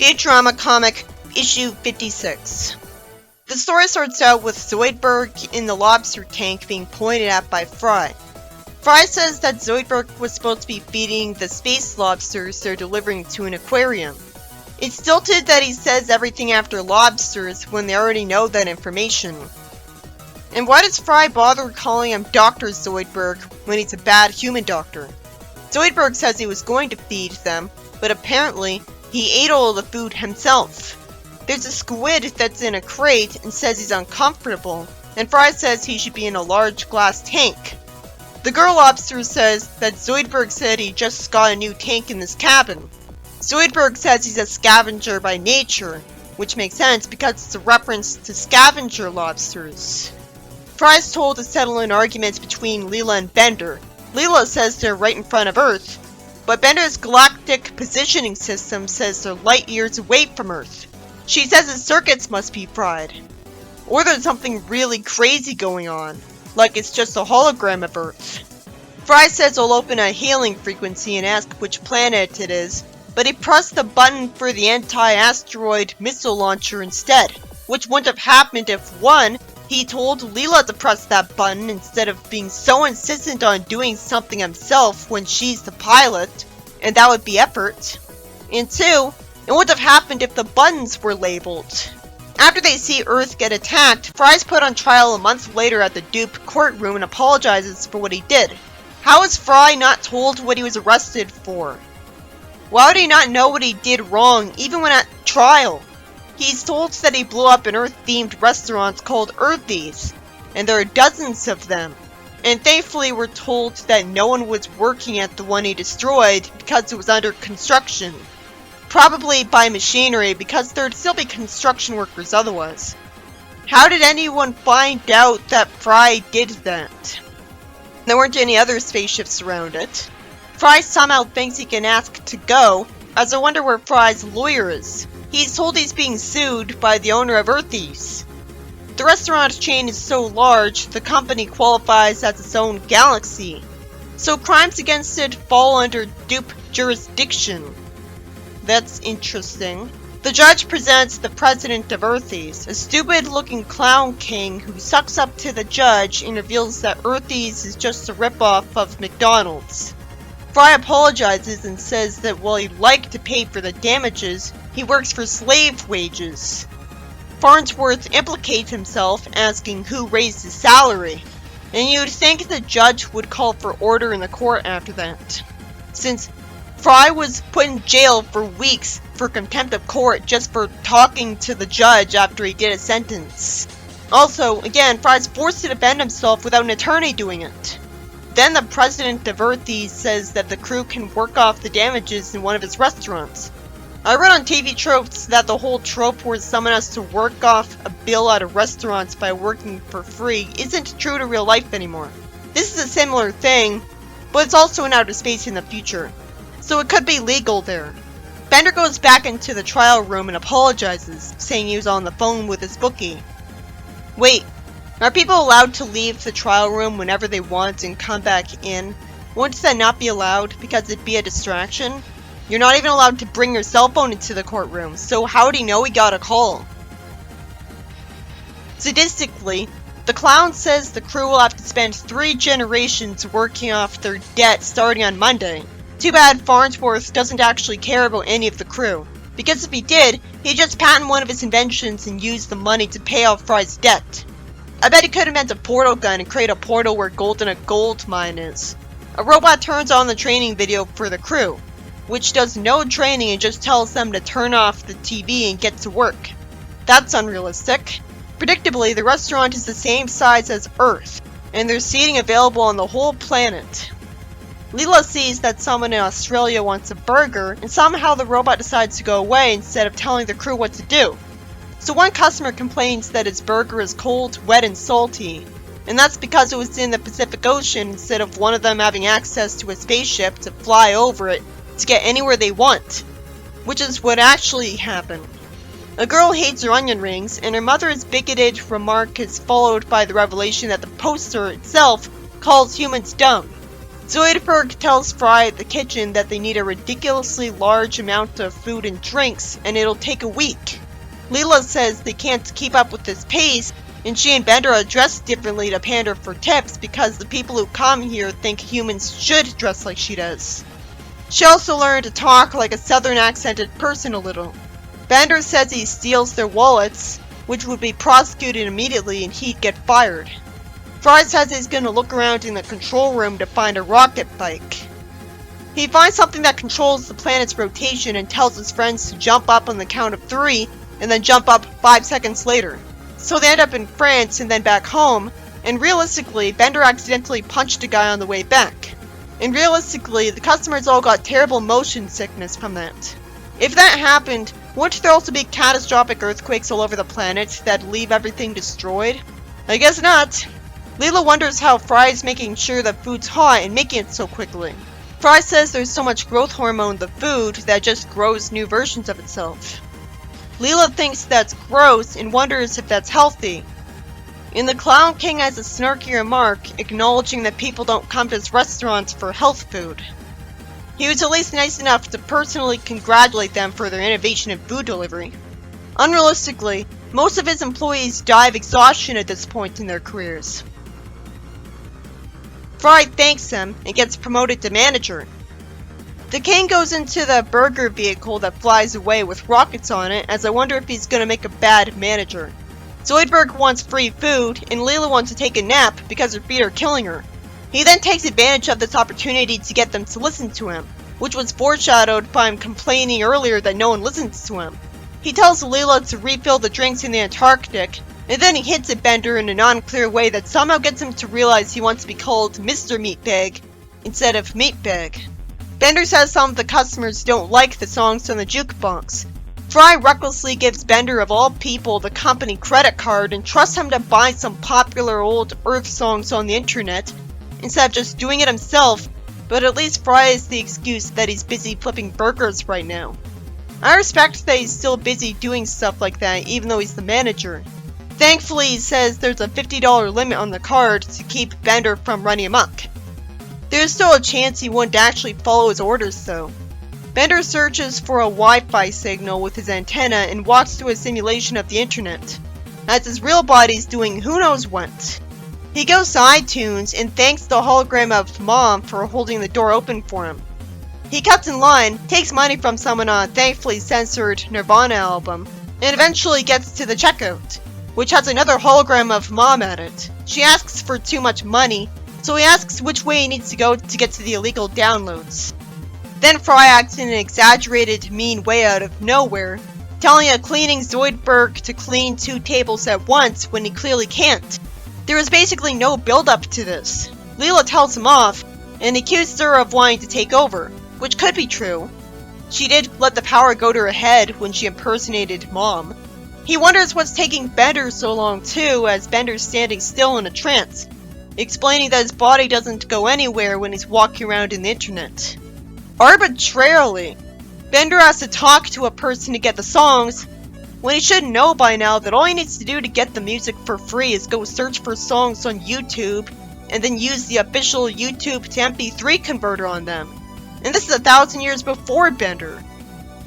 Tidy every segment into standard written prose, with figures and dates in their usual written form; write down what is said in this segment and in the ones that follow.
Futurama comic issue 56. The story starts out with Zoidberg in the lobster tank being pointed at by Fry. Fry says that Zoidberg was supposed to be feeding the space lobsters they're delivering to an aquarium. It's stilted that he says everything after lobsters when they already know that information. And why does Fry bother calling him Dr. Zoidberg when he's a bad human doctor? Zoidberg says he was going to feed them, but apparently he ate all of the food himself. There's a squid that's in a crate and says he's uncomfortable, and Fry says he should be in a large glass tank. The girl lobster says that Zoidberg said he just got a new tank in this cabin. Zoidberg says he's a scavenger by nature, which makes sense because it's a reference to scavenger lobsters. Fry's told to settle an argument between Leela and Bender. Leela says they're right in front of Earth, but Bender's galactic positioning system says they're light years away from Earth. She says his circuits must be fried. Or there's something really crazy going on, like it's just a hologram of Earth. Fry says he'll open a hailing frequency and ask which planet it is, but he pressed the button for the anti-asteroid missile launcher instead, which wouldn't have happened if 1. He told Leela to press that button instead of being so insistent on doing something himself when she's the pilot, and that would be effort. And 2. It wouldn't have happened if the buttons were labeled. After they see Earth get attacked, Fry's put on trial a month later at the Dupe courtroom and apologizes for what he did. How is Fry not told what he was arrested for? Why would he not know what he did wrong, even when at trial? He's told that he blew up an Earth-themed restaurant called Earthies, and there are dozens of them. And thankfully we're told that no one was working at the one he destroyed because it was under construction. Probably by machinery, because there'd still be construction workers otherwise. How did anyone find out that Fry did that? There weren't any other spaceships around it. Fry somehow thinks he can ask to go, as I wonder where Fry's lawyer is. He's told he's being sued by the owner of Earthies. The restaurant chain is so large, the company qualifies as its own galaxy. So crimes against it fall under Dupe jurisdiction. That's interesting. The judge presents the president of Earthies, a stupid-looking clown king who sucks up to the judge and reveals that Earthies is just a ripoff of McDonald's. Fry apologizes and says that while he'd like to pay for the damages, he works for slave wages. Farnsworth implicates himself, asking who raised his salary, and you'd think the judge would call for order in the court after that, since Fry was put in jail for weeks for contempt of court just for talking to the judge after he did a sentence. Also, again, Fry's forced to defend himself without an attorney doing it. Then the president of Earthies says that the crew can work off the damages in one of his restaurants. I read on TV Tropes that the whole trope where someone has to work off a bill out of restaurants by working for free isn't true to real life anymore. This is a similar thing, but it's also in outer space in the future, so it could be legal there. Bender goes back into the trial room and apologizes, saying he was on the phone with his bookie. Wait, are people allowed to leave the trial room whenever they want and come back in? Wouldn't that not be allowed because it'd be a distraction? You're not even allowed to bring your cell phone into the courtroom, so how would he know he got a call? Sadistically, the clown says the crew will have to spend 3 generations working off their debt starting on Monday. Too bad Farnsworth doesn't actually care about any of the crew, because if he did, he'd just patent one of his inventions and use the money to pay off Fry's debt. I bet he could invent a portal gun and create a portal where a gold mine is. A robot turns on the training video for the crew, which does no training and just tells them to turn off the TV and get to work. That's unrealistic. Predictably, the restaurant is the same size as Earth, and there's seating available on the whole planet. Leela sees that someone in Australia wants a burger, and somehow the robot decides to go away instead of telling the crew what to do. So one customer complains that his burger is cold, wet, and salty, and that's because it was in the Pacific Ocean instead of one of them having access to a spaceship to fly over it to get anywhere they want, which is what actually happened. A girl hates her onion rings, and her mother's bigoted remark is followed by the revelation that the poster itself calls humans dumb. Zoidberg tells Fry at the kitchen that they need a ridiculously large amount of food and drinks, and it'll take a week. Leela says they can't keep up with this pace, and she and Bender are dressed differently to pander for tips because the people who come here think humans should dress like she does. She also learned to talk like a southern accented person a little. Bender says he steals their wallets, which would be prosecuted immediately and he'd get fired. Fry says he's going to look around in the control room to find a rocket bike. He finds something that controls the planet's rotation and tells his friends to jump up on the count of 3 and then jump up 5 seconds later. So they end up in France and then back home, and realistically, Bender accidentally punched a guy on the way back. And realistically, the customers all got terrible motion sickness from that. If that happened, wouldn't there also be catastrophic earthquakes all over the planet that leave everything destroyed? I guess not. Leela wonders how Fry is making sure that food's hot and making it so quickly. Fry says there's so much growth hormone in the food that it just grows new versions of itself. Leela thinks that's gross and wonders if that's healthy. And the Clown King has a snarky remark acknowledging that people don't come to his restaurants for health food. He was at least nice enough to personally congratulate them for their innovation in food delivery. Unrealistically, most of his employees die of exhaustion at this point in their careers. Fry thanks him and gets promoted to manager. The king goes into the burger vehicle that flies away with rockets on it, as I wonder if he's gonna make a bad manager. Zoidberg wants free food, and Leela wants to take a nap because her feet are killing her. He then takes advantage of this opportunity to get them to listen to him, which was foreshadowed by him complaining earlier that no one listens to him. He tells Leela to refill the drinks in the Antarctic, and then he hits at Bender in a non-clear way that somehow gets him to realize he wants to be called Mr. Meatbag instead of Meatbag. Bender says some of the customers don't like the songs on the jukebox. Fry recklessly gives Bender of all people the company credit card and trusts him to buy some popular old Earth songs on the internet instead of just doing it himself, but at least Fry has the excuse that he's busy flipping burgers right now. I respect that he's still busy doing stuff like that even though he's the manager. Thankfully, he says there's a $50 limit on the card to keep Bender from running amok. There's still a chance he wouldn't actually follow his orders though. Bender searches for a Wi-Fi signal with his antenna and walks through a simulation of the internet, as his real body's doing who knows what. He goes to iTunes and thanks the hologram of Mom for holding the door open for him. He cuts in line, takes money from someone on a thankfully censored Nirvana album, and eventually gets to the checkout, which has another hologram of Mom at it. She asks for too much money, so he asks which way he needs to go to get to the illegal downloads. Then Fry acts in an exaggerated, mean way out of nowhere, telling a cleaning Zoidberg to clean 2 tables at once when he clearly can't. There is basically no build-up to this. Leela tells him off, and accuses her of wanting to take over, which could be true. She did let the power go to her head when she impersonated Mom. He wonders what's taking Bender so long too, as Bender's standing still in a trance, explaining that his body doesn't go anywhere when he's walking around in the internet. Arbitrarily, Bender has to talk to a person to get the songs, when he should know by now that all he needs to do to get the music for free is go search for songs on YouTube, and then use the official YouTube to MP3 converter on them. And this is 1,000 years before Bender.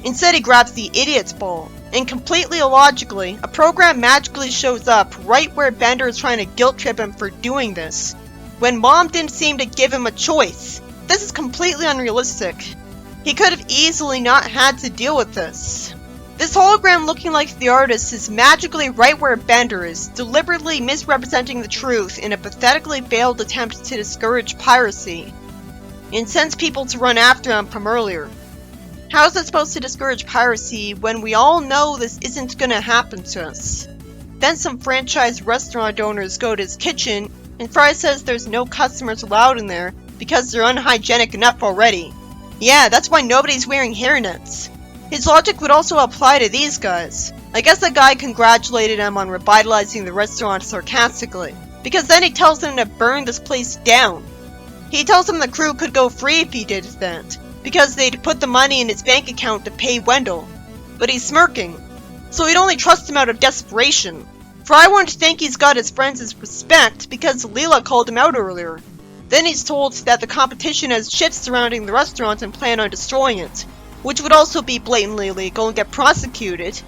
Instead he grabs the idiot's ball, and completely illogically, a program magically shows up right where Bender is trying to guilt trip him for doing this, when Mom didn't seem to give him a choice. This is completely unrealistic. He could have easily not had to deal with this. This hologram looking like the artist is magically right where Bender is, deliberately misrepresenting the truth in a pathetically failed attempt to discourage piracy, and sends people to run after him from earlier. How is that supposed to discourage piracy when we all know this isn't gonna happen to us? Then some franchise restaurant owners go to his kitchen, and Fry says there's no customers allowed in there because they're unhygienic enough already. Yeah, that's why nobody's wearing hairnets. His logic would also apply to these guys. I guess the guy congratulated him on revitalizing the restaurant sarcastically, because then he tells them to burn this place down. He tells them the crew could go free if he did that, because they'd put the money in his bank account to pay Wendell. But he's smirking, so he'd only trust him out of desperation. Fry won't think he's got his friends' respect because Leela called him out earlier. Then he's told that the competition has ships surrounding the restaurant and plan on destroying it, which would also be blatantly illegal and get prosecuted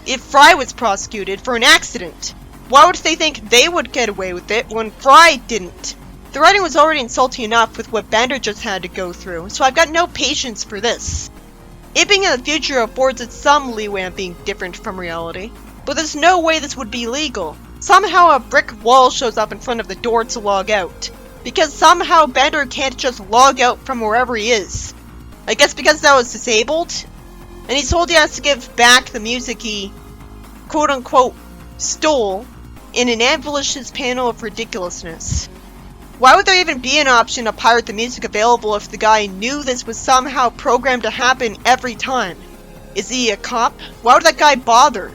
if Fry was prosecuted for an accident. Why would they think they would get away with it when Fry didn't? The writing was already insulting enough with what Bender just had to go through, so I've got no patience for this. It being in the future affords it some leeway on being different from reality, but there's no way this would be legal. Somehow a brick wall shows up in front of the door to log out, because somehow Bender can't just log out from wherever he is. I guess because that was disabled? And he's told he has to give back the music he quote-unquote stole in an ambitious panel of ridiculousness. Why would there even be an option to pirate the music available if the guy knew this was somehow programmed to happen every time? Is he a cop? Why would that guy bother?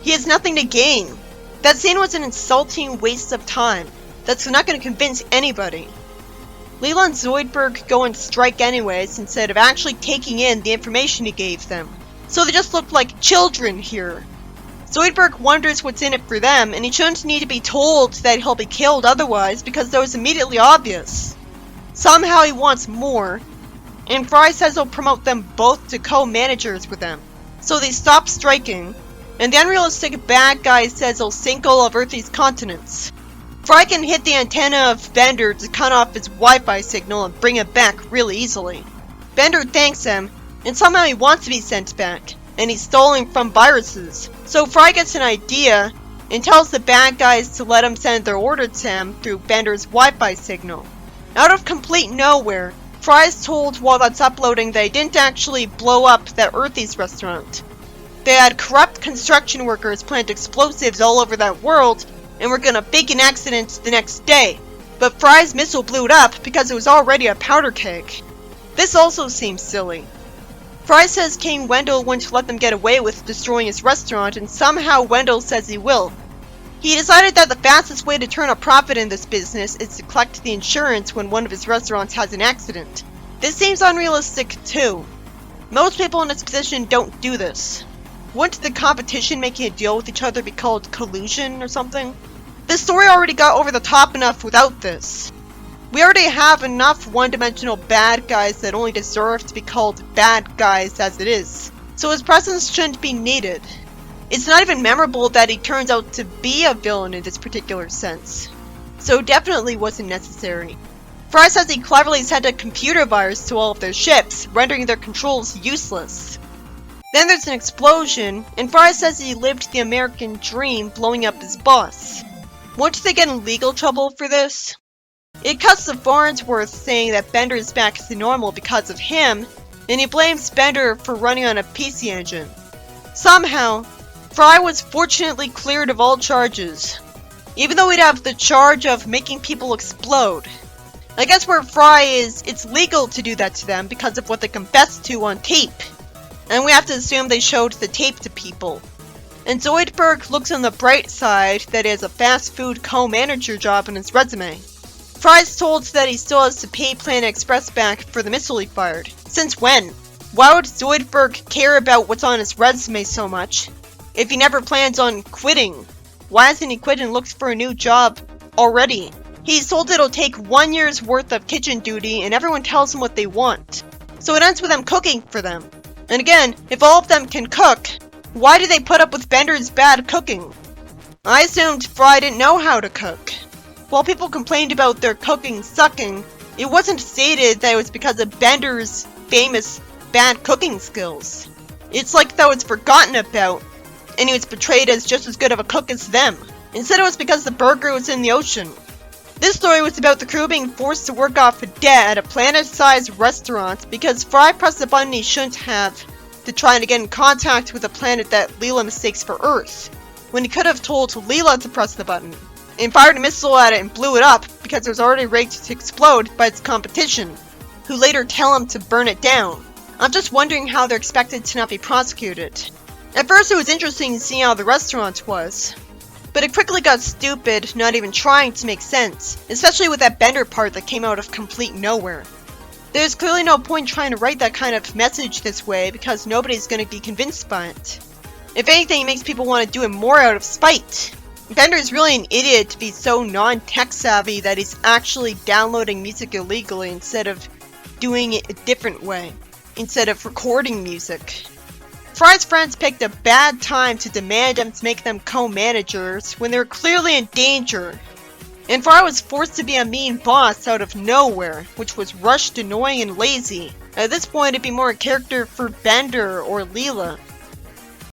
He has nothing to gain. That scene was an insulting waste of time. That's not going to convince anybody. Leela and Zoidberg go on strike anyways instead of actually taking in the information he gave them. So they just look like children here. Zoidberg wonders what's in it for them, and he shouldn't need to be told that he'll be killed otherwise because that was immediately obvious. Somehow he wants more, and Fry says he'll promote them both to co-managers with them. So they stop striking, and the unrealistic bad guy says he'll sink all of Earthy's continents. Fry can hit the antenna of Bender to cut off his Wi-Fi signal and bring it back really easily. Bender thanks him, and somehow he wants to be sent back, and he's stolen from viruses. So Fry gets an idea and tells the bad guys to let him send their order to him through Bender's Wi-Fi signal. Out of complete nowhere, Fry's told while that's uploading they didn't actually blow up that Earthy's restaurant. They had corrupt construction workers plant explosives all over that world and were gonna fake an accident the next day. But Fry's missile blew it up because it was already a powder keg. This also seems silly. Fry says King Wendell wouldn't let them get away with destroying his restaurant, and somehow Wendell says he will. He decided that the fastest way to turn a profit in this business is to collect the insurance when one of his restaurants has an accident. This seems unrealistic too. Most people in this position don't do this. Wouldn't the competition making a deal with each other be called collusion or something? This story already got over the top enough without this. We already have enough one-dimensional bad guys that only deserve to be called bad guys as it is, so his presence shouldn't be needed. It's not even memorable that he turns out to be a villain in this particular sense, so definitely wasn't necessary. Fry says he cleverly sent a computer virus to all of their ships, rendering their controls useless. Then there's an explosion, and Fry says he lived the American dream blowing up his boss. Won't they get in legal trouble for this? It cuts to Farnsworth saying that Bender is back to normal because of him, and he blames Bender for running on a PC engine. Somehow, Fry was fortunately cleared of all charges, even though he'd have the charge of making people explode. I guess where Fry is, it's legal to do that to them because of what they confessed to on tape, and we have to assume they showed the tape to people. And Zoidberg looks on the bright side that he has a fast food co-manager job on his resume. Fry's told that he still has to pay Planet Express back for the missile he fired. Since when? Why would Zoidberg care about what's on his resume so much if he never plans on quitting? Why hasn't he quit and looked for a new job already? He's told it'll take 1 year's worth of kitchen duty and everyone tells him what they want. So it ends with him cooking for them. And again, if all of them can cook, why do they put up with Bender's bad cooking? I assumed Fry didn't know how to cook. While people complained about their cooking sucking, it wasn't stated that it was because of Bender's famous bad cooking skills. It's like that was forgotten about, and he was portrayed as just as good of a cook as them. Instead it was because the burger was in the ocean. This story was about the crew being forced to work off a debt at a planet-sized restaurant because Fry pressed a button he shouldn't have to try to get in contact with a planet that Leela mistakes for Earth, when he could have told Leela to press the button, and fired a missile at it and blew it up because it was already rigged to explode by its competition, who later tell him to burn it down. I'm just wondering how they're expected to not be prosecuted. At first it was interesting to see how the restaurant was, but it quickly got stupid, not even trying to make sense, especially with that Bender part that came out of complete nowhere. There's clearly no point trying to write that kind of message this way because nobody's going to be convinced by it. If anything, it makes people want to do it more out of spite. Bender's really an idiot to be so non-tech savvy that he's actually downloading music illegally instead of doing it a different way, instead of recording music. Fry's friends picked a bad time to demand him to make them co-managers when they were clearly in danger. And Fry was forced to be a mean boss out of nowhere, which was rushed, annoying, and lazy. At this point, it'd be more a character for Bender or Leela.